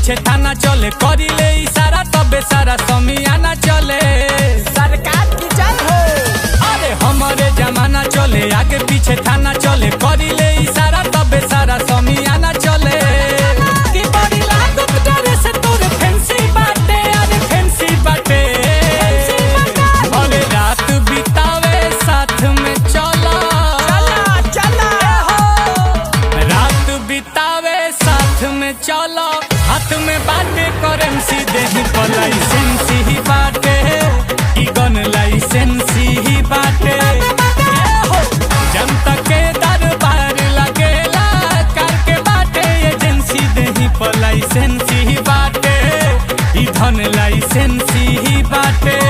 पीछे थाना चले, करी ले इशारा तबे सारा समियाना चले। सरकार की जय हो। अरे हमारे जमाना चले, आगे पीछे थाना चले, करी ले इशारा तबे सारा समियाना चले। कि बड़ी लागत डरे से तोरे फैंसी बाटे, अरे फैंसी बाटे। अरे रात बितावे साथ में चला, रात बितावे साथ में चलो, हाथ में बाटे करेंसी, देही पर लाइसेंसी ही बाटे, ई गन लाइसेंसी ही बाटे। जनता के दरबार लगेला, कार के बाटे एजेंसी, देही पर लाइसेंसी ही बाटे, ई धन लाइसेंसी ही बाटे।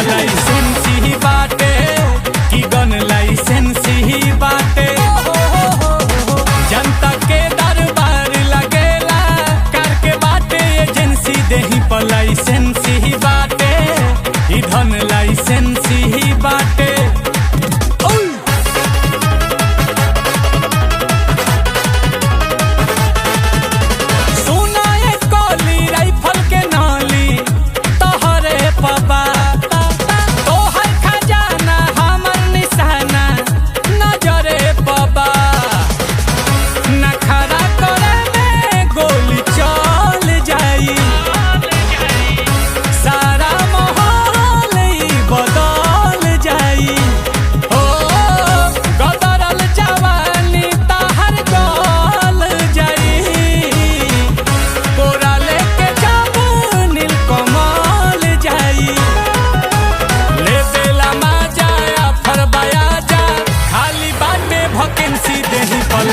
लाइसेंसी ही बाटे, की गन लाइसेंसी ही बाटे। जनता के दरबार लगेला, कार के बाटे एजेंसी, देही पर लाइसेंसी ही बाटे, ई धन लाइसेंसी ही बाटे। देही पर